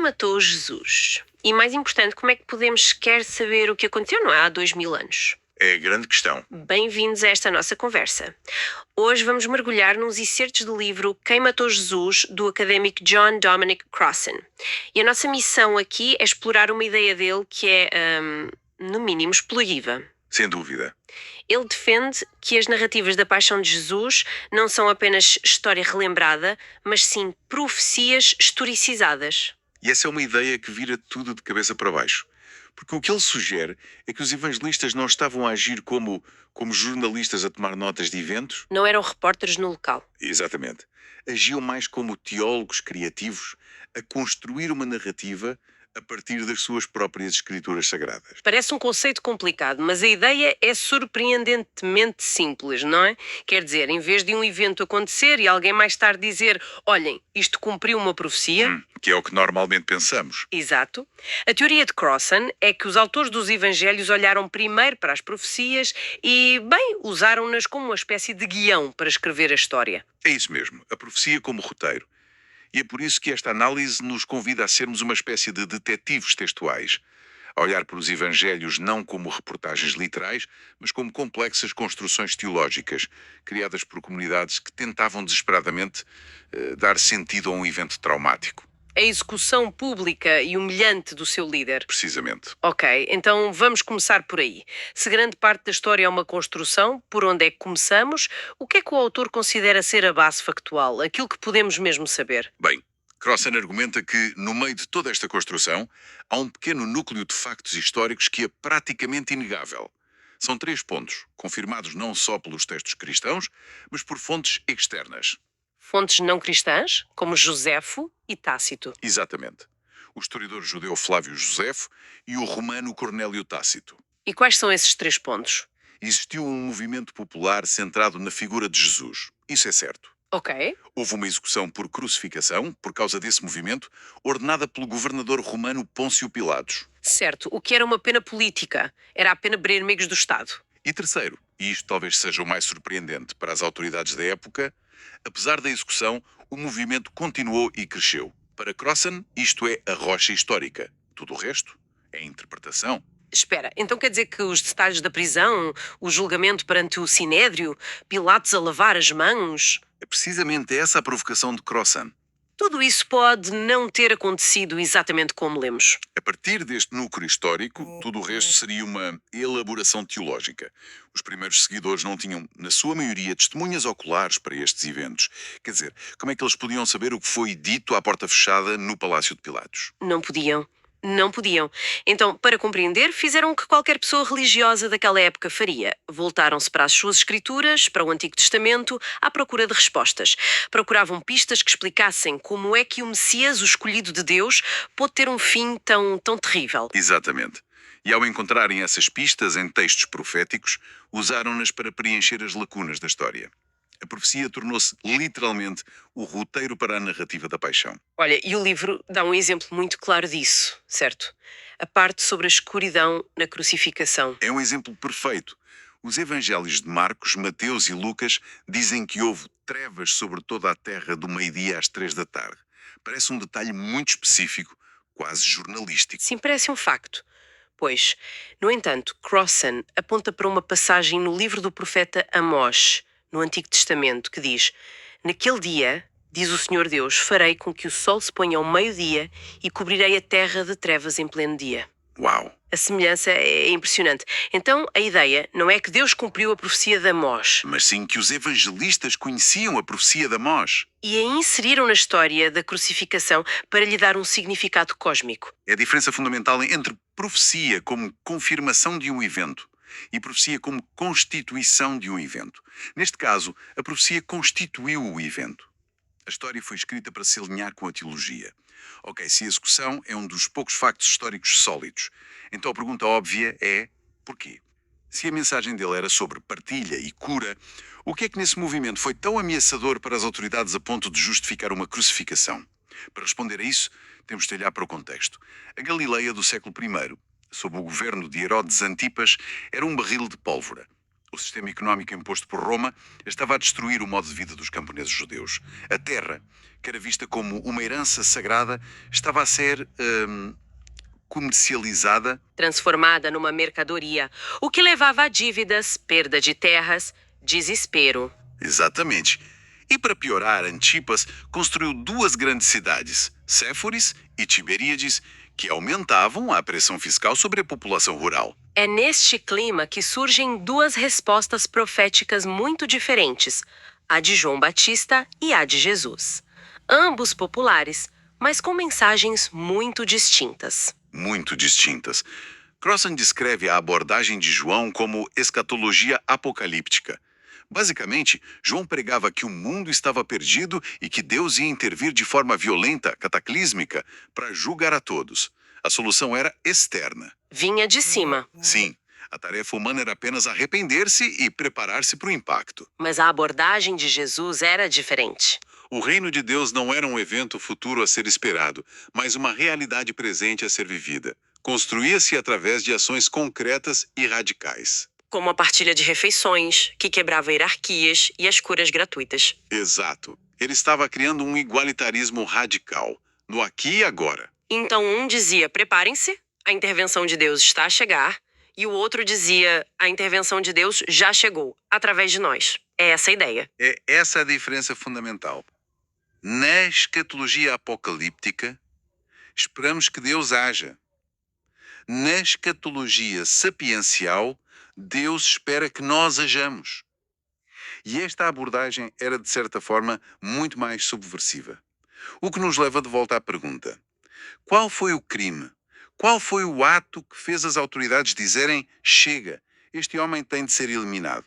matou Jesus? E mais importante, como é que podemos sequer saber o que aconteceu, não é? Há 2000 anos. É a grande questão. Bem-vindos a esta nossa conversa. Hoje vamos mergulhar nos excertos do livro Quem Matou Jesus, do académico John Dominic Crossan. E a nossa missão aqui é explorar uma ideia dele que é, no mínimo, explosiva. Sem dúvida. Ele defende que as narrativas da paixão de Jesus não são apenas história relembrada, mas sim profecias historicizadas. E essa é uma ideia que vira tudo de cabeça para baixo. Porque o que ele sugere é que os evangelistas não estavam a agir como jornalistas a tomar notas de eventos. Não eram repórteres no local. Exatamente. Agiam mais como teólogos criativos a construir uma narrativa a partir das suas próprias escrituras sagradas. Parece um conceito complicado, mas a ideia é surpreendentemente simples, não é? Quer dizer, em vez de um evento acontecer e alguém mais tarde dizer: olhem, isto cumpriu uma profecia. Que é o que normalmente pensamos. Exato. A teoria de Crossan é que os autores dos Evangelhos olharam primeiro para as profecias e, bem, usaram-nas como uma espécie de guião para escrever a história. É isso mesmo, a profecia como roteiro. E é por isso que esta análise nos convida a sermos uma espécie de detetives textuais, a olhar para os Evangelhos não como reportagens literais, mas como complexas construções teológicas, criadas por comunidades que tentavam desesperadamente dar sentido a um evento traumático. A execução pública e humilhante do seu líder. Precisamente. Ok, então vamos começar por aí. Se grande parte da história é uma construção, por onde é que começamos? O que é que o autor considera ser a base factual, aquilo que podemos mesmo saber? Bem, Crossan argumenta que, no meio de toda esta construção, há um pequeno núcleo de factos históricos que é praticamente inegável. São 3 pontos, confirmados não só pelos textos cristãos, mas por fontes externas. Fontes não cristãs, como Joséfo e Tácito. Exatamente. O historiador judeu Flávio Josefo e o romano Cornélio Tácito. E quais são esses 3 pontos? Existiu um movimento popular centrado na figura de Jesus. Isso é certo. Ok. Houve uma execução por crucificação, por causa desse movimento, ordenada pelo governador romano Pôncio Pilatos. Certo, o que era uma pena política? Era a pena para inimigos do Estado. E terceiro, e isto talvez seja o mais surpreendente para as autoridades da época, apesar da execução, o movimento continuou e cresceu. Para Crossan, isto é a rocha histórica. Tudo o resto é interpretação. Espera, então quer dizer que os detalhes da prisão, o julgamento perante o Sinédrio, Pilatos a lavar as mãos, É precisamente essa a provocação de Crossan. tudo isso pode não ter acontecido exatamente como lemos. A partir deste núcleo histórico, tudo o resto seria uma elaboração teológica. Os primeiros seguidores não tinham, na sua maioria, testemunhas oculares para estes eventos. Quer dizer, como é que eles podiam saber o que foi dito à porta fechada no Palácio de Pilatos? Não podiam. Não podiam. Então, para compreender, fizeram o que qualquer pessoa religiosa daquela época faria. Voltaram-se para as suas escrituras, para o Antigo Testamento, à procura de respostas. Procuravam pistas que explicassem como é que o Messias, o escolhido de Deus, pôde ter um fim tão terrível. Exatamente. E ao encontrarem essas pistas em textos proféticos, usaram-nas para preencher as lacunas da história. A profecia tornou-se literalmente o roteiro para a narrativa da paixão. Olha, e o livro dá um exemplo muito claro disso, certo? A parte sobre a escuridão na crucificação. É um exemplo perfeito. Os evangelhos de Marcos, Mateus e Lucas dizem que houve trevas sobre toda a terra do meio-dia às 3 da tarde. Parece um detalhe muito específico, quase jornalístico. Sim, parece um facto. Pois, no entanto, Crossan aponta para uma passagem no livro do profeta Amós, no Antigo Testamento, que diz: naquele dia, diz o Senhor Deus, farei com que o sol se ponha ao meio-dia e cobrirei a terra de trevas em pleno dia. Uau! A semelhança é impressionante. Então, a ideia não é que Deus cumpriu a profecia de Amós Mas sim que os evangelistas conheciam a profecia de Amós. e a inseriram na história da crucificação para lhe dar um significado cósmico. É a diferença fundamental entre profecia como confirmação de um evento e profecia como constituição de um evento. Neste caso, a profecia constituiu o evento. A história foi escrita para se alinhar com a teologia. Ok, se a execução é um dos poucos factos históricos sólidos, então a pergunta óbvia é porquê? Se a mensagem dele era sobre partilha e cura, o que é que nesse movimento foi tão ameaçador para as autoridades a ponto de justificar uma crucificação? Para responder a isso, temos de olhar para o contexto. A Galileia do século I, sob o governo de Herodes Antipas, era um barril de pólvora. O sistema económico imposto por Roma estava a destruir o modo de vida dos camponeses judeus. A terra, que era vista como uma herança sagrada, estava a ser comercializada. Transformada numa mercadoria, o que levava a dívidas, perda de terras, desespero. Exatamente. E para piorar, Antipas construiu duas grandes cidades, Séforis e Tiberíades, que aumentavam a pressão fiscal sobre a população rural. É neste clima que surgem duas respostas proféticas muito diferentes, a de João Batista e a de Jesus. Ambos populares, mas com mensagens muito distintas. Muito distintas. Crossan descreve a abordagem de João como escatologia apocalíptica. Basicamente, João pregava que o mundo estava perdido e que Deus ia intervir de forma violenta, cataclísmica, para julgar a todos. A solução era externa. Vinha de cima, Sim, a tarefa humana era apenas arrepender-se e preparar-se para o impacto. mas a abordagem de Jesus era diferente. O reino de Deus não era um evento futuro a ser esperado, mas uma realidade presente a ser vivida. Construía-se através de ações concretas e radicais. Como a partilha de refeições, que quebrava hierarquias e as curas gratuitas. Exato. Ele estava criando um igualitarismo radical, no aqui e agora. Então um dizia, preparem-se, a intervenção de Deus está a chegar, e o outro dizia, a intervenção de Deus já chegou, através de nós. É essa a ideia. É essa a diferença fundamental. Na escatologia apocalíptica, esperamos que Deus haja. Na escatologia sapiencial, Deus espera que nós hajamos. E esta abordagem era, de certa forma, muito mais subversiva. O que nos leva de volta à pergunta: qual foi o crime? Qual foi o ato que fez as autoridades dizerem: chega, este homem tem de ser eliminado?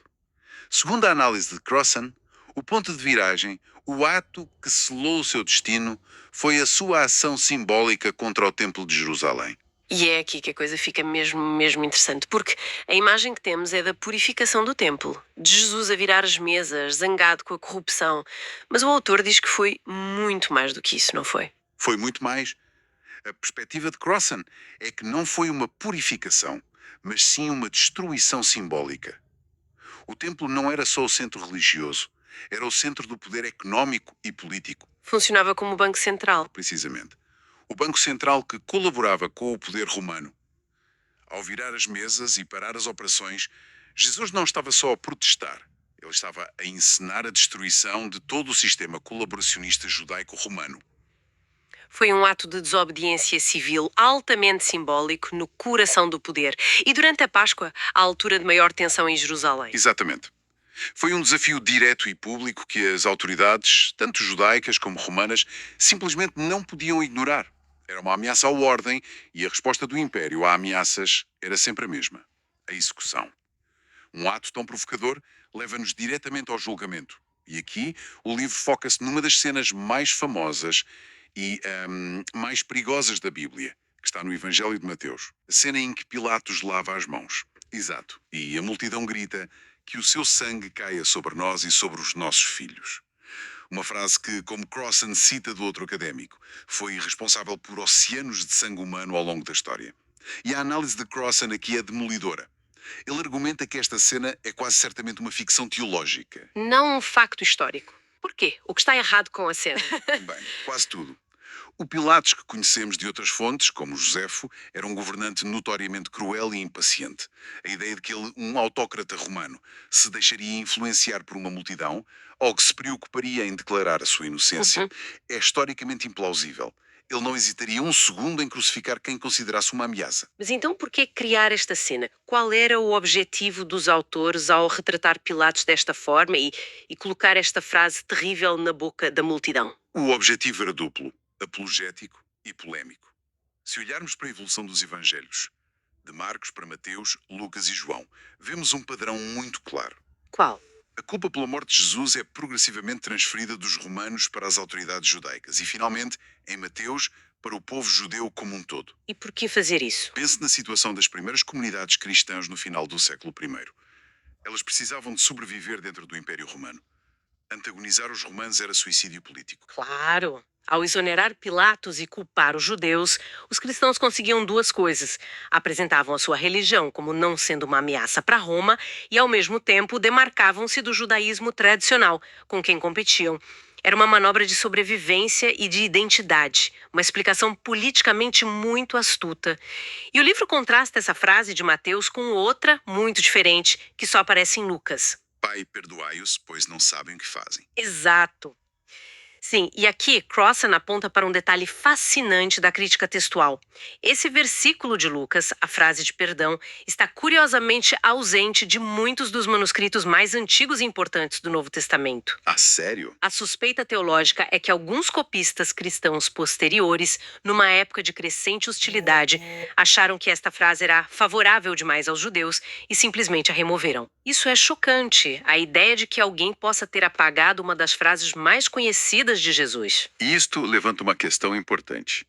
Segundo a análise de Crossan, o ponto de viragem, o ato que selou o seu destino, foi a sua ação simbólica contra o Templo de Jerusalém. E é aqui que a coisa fica mesmo interessante, porque a imagem que temos é da purificação do templo, de Jesus a virar as mesas, zangado com a corrupção. Mas o autor diz que foi muito mais do que isso, não foi? Foi muito mais. A perspectiva de Crossan é que não foi uma purificação, mas sim uma destruição simbólica. O templo não era só o centro religioso, era o centro do poder económico e político, Funcionava como banco central. precisamente. O Banco Central que colaborava com o poder romano. Ao virar as mesas e parar as operações, Jesus não estava só a protestar, ele estava a encenar a destruição de todo o sistema colaboracionista judaico-romano. Foi um ato de desobediência civil altamente simbólico no coração do poder. E durante a Páscoa, à altura de maior tensão em Jerusalém. Exatamente. Foi um desafio direto e público que as autoridades, tanto judaicas como romanas, simplesmente não podiam ignorar. Era uma ameaça à ordem e a resposta do Império a ameaças era sempre a mesma: a execução. Um ato tão provocador leva-nos diretamente ao julgamento. E aqui o livro foca-se numa das cenas mais famosas e mais perigosas da Bíblia, que está no Evangelho de Mateus. A cena em que Pilatos lava as mãos. Exato. E a multidão grita: que o seu sangue caia sobre nós e sobre os nossos filhos. Uma frase que, como Crossan cita do outro académico, foi responsável por oceanos de sangue humano ao longo da história. E a análise de Crossan aqui é demolidora. Ele argumenta que esta cena é quase certamente uma ficção teológica. Não um facto histórico. Porquê? O que está errado com a cena? Bem, quase tudo. O Pilatos que conhecemos de outras fontes, como Josefo, era um governante notoriamente cruel e impaciente. A ideia de que ele, um autócrata romano, se deixaria influenciar por uma multidão ou que se preocuparia em declarar a sua inocência é historicamente implausível. Ele não hesitaria um segundo em crucificar quem considerasse uma ameaça. Mas então por que criar esta cena? Qual era o objetivo dos autores ao retratar Pilatos desta forma e colocar esta frase terrível na boca da multidão? O objetivo era duplo: apologético e polémico. Se olharmos para a evolução dos evangelhos, de Marcos para Mateus, Lucas e João, vemos um padrão muito claro. Qual? A culpa pela morte de Jesus é progressivamente transferida dos romanos para as autoridades judaicas e, finalmente, em Mateus, para o povo judeu como um todo. E por que fazer isso? Pense na situação das primeiras comunidades cristãs no final do século I. Elas precisavam de sobreviver dentro do Império Romano. Antagonizar os romanos era suicídio político. Claro. Ao exonerar Pilatos e culpar os judeus, os cristãos conseguiam duas coisas. Apresentavam a sua religião como não sendo uma ameaça para Roma e, ao mesmo tempo, demarcavam-se do judaísmo tradicional, com quem competiam. Era uma manobra de sobrevivência e de identidade, uma explicação politicamente muito astuta. E o livro contrasta essa frase de Mateus com outra muito diferente, que só aparece em Lucas. Pai, perdoai-os, pois não sabem o que fazem. Exato. Sim, e aqui Crossan aponta para um detalhe fascinante da crítica textual. Esse versículo de Lucas, a frase de perdão, está curiosamente ausente de muitos dos manuscritos mais antigos e importantes do Novo Testamento. Ah, sério? A suspeita teológica é que alguns copistas cristãos posteriores, numa época de crescente hostilidade, acharam que esta frase era favorável demais aos judeus e simplesmente a removeram. Isso é chocante, a ideia de que alguém possa ter apagado uma das frases mais conhecidas de Jesus. Isto levanta uma questão importante.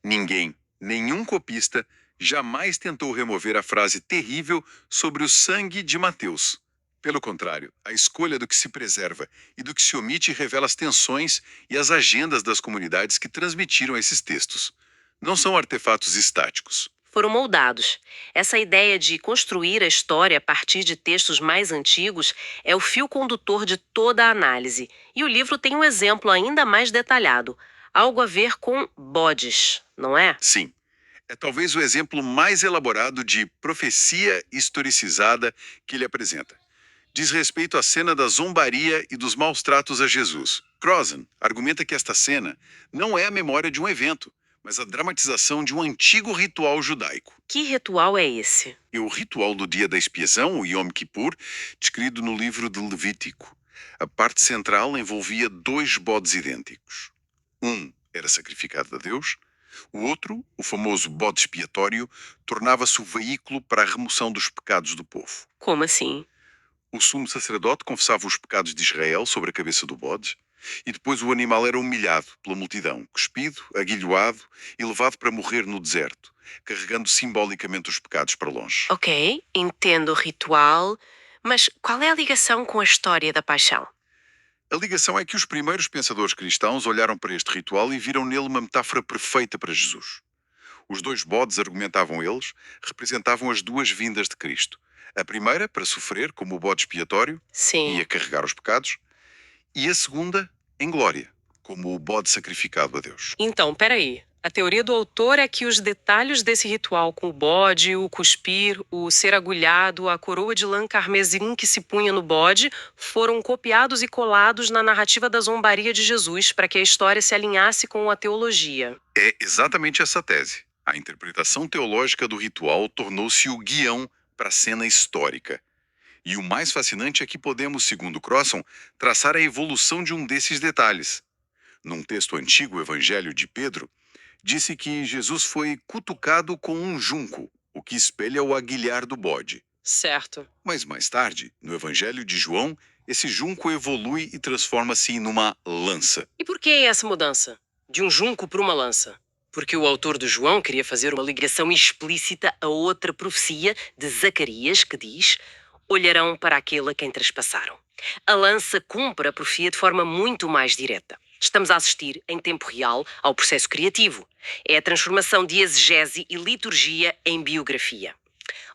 Ninguém, nenhum copista, jamais tentou remover a frase terrível sobre o sangue de Mateus. Pelo contrário, a escolha do que se preserva e do que se omite revela as tensões e as agendas das comunidades que transmitiram esses textos. Não são artefatos estáticos. Foram moldados. Essa ideia de construir a história a partir de textos mais antigos é o fio condutor de toda a análise. E o livro tem um exemplo ainda mais detalhado, algo a ver com bodes, não é? Sim, é talvez o exemplo mais elaborado de profecia historicizada que ele apresenta. Diz respeito à cena da zombaria e dos maus tratos a Jesus. Crossan argumenta que esta cena não é a memória de um evento, mas a dramatização de um antigo ritual judaico. Que ritual é esse? E o ritual do dia da expiação, o Yom Kippur, descrito no livro de Levítico. A parte central envolvia 2 bodes idênticos. Um era sacrificado a Deus, o outro, o famoso bode expiatório, tornava-se o veículo para a remoção dos pecados do povo. Como assim? O sumo sacerdote confessava os pecados de Israel sobre a cabeça do bode, e depois o animal era humilhado pela multidão, cuspido, aguilhoado e levado para morrer no deserto, carregando simbolicamente os pecados para longe. Ok, entendo o ritual, mas qual é a ligação com a história da paixão? A ligação é que os primeiros pensadores cristãos olharam para este ritual e viram nele uma metáfora perfeita para Jesus. Os 2 bodes, argumentavam eles, representavam as 2 vindas de Cristo. A primeira, para sofrer como o bode expiatório Sim. e a carregar os pecados, e a segunda, em glória, como o bode sacrificado a Deus. Então, peraí. A teoria do autor é que os detalhes desse ritual com o bode, o cuspir, o ser agulhado, a coroa de lã carmesim que se punha no bode, foram copiados e colados na narrativa da zombaria de Jesus para que a história se alinhasse com a teologia. É exatamente essa tese. A interpretação teológica do ritual tornou-se o guião para a cena histórica. E o mais fascinante é que podemos, segundo Crossan, traçar a evolução de um desses detalhes. Num texto antigo, o Evangelho de Pedro, disse que Jesus foi cutucado com um junco, o que espelha o aguilhar do bode. Certo. Mas mais tarde, no Evangelho de João, esse junco evolui e transforma-se numa lança. E por que essa mudança? De um junco para uma lança? Porque o autor do João queria fazer uma ligação explícita a outra profecia de Zacarias que diz: olharão para aquele a quem traspassaram. A lança cumpre a profecia de forma muito mais direta. Estamos a assistir, em tempo real, ao processo criativo. É a transformação de exegese e liturgia em biografia.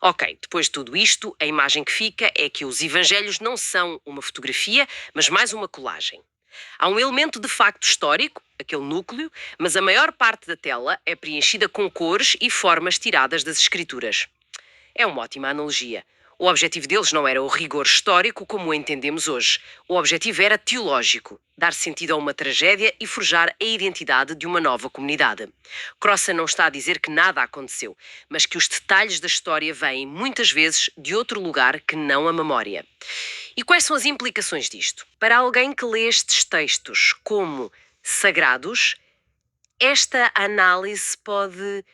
Ok, depois de tudo isto, a imagem que fica é que os evangelhos não são uma fotografia, mas mais uma colagem. Há um elemento de facto histórico, aquele núcleo, mas a maior parte da tela é preenchida com cores e formas tiradas das escrituras. É uma ótima analogia. O objetivo deles não era o rigor histórico como o entendemos hoje. O objetivo era teológico, dar sentido a uma tragédia e forjar a identidade de uma nova comunidade. Crossan não está a dizer que nada aconteceu, mas que os detalhes da história vêm, muitas vezes, de outro lugar que não a memória. E quais são as implicações disto? Para alguém que lê estes textos como sagrados, esta análise pode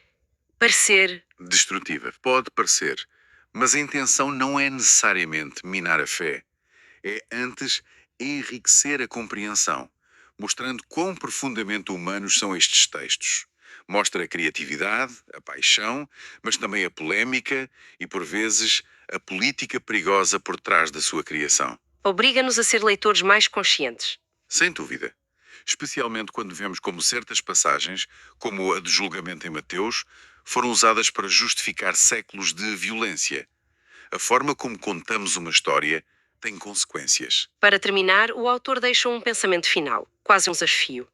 parecer Destrutiva. Pode parecer, mas a intenção não é necessariamente minar a fé. É antes enriquecer a compreensão, mostrando quão profundamente humanos são estes textos. Mostra a criatividade, a paixão, mas também a polémica e, por vezes, a política perigosa por trás da sua criação. Obriga-nos a ser leitores mais conscientes. Sem dúvida. Especialmente quando vemos como certas passagens, como a do julgamento em Mateus, foram usadas para justificar séculos de violência. A forma como contamos uma história tem consequências. Para terminar, o autor deixa um pensamento final, quase um desafio.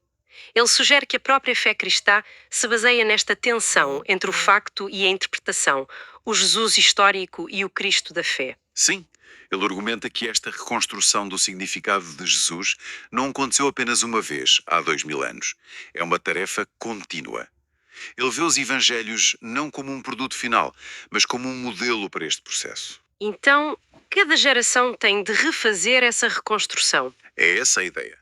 Ele sugere que a própria fé cristã se baseia nesta tensão entre o facto e a interpretação, o Jesus histórico e o Cristo da fé. Sim, ele argumenta que esta reconstrução do significado de Jesus não aconteceu apenas uma vez, há 2000 anos. É uma tarefa contínua. Ele vê os evangelhos não como um produto final, mas como um modelo para este processo. Então, cada geração tem de refazer essa reconstrução. É essa a ideia.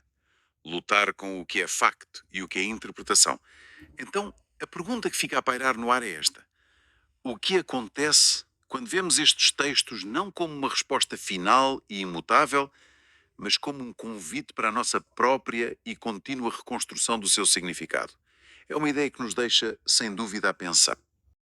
Lutar com o que é facto e o que é interpretação. Então, a pergunta que fica a pairar no ar é esta: o que acontece quando vemos estes textos não como uma resposta final e imutável, mas como um convite para a nossa própria e contínua reconstrução do seu significado? É uma ideia que nos deixa, sem dúvida, a pensar.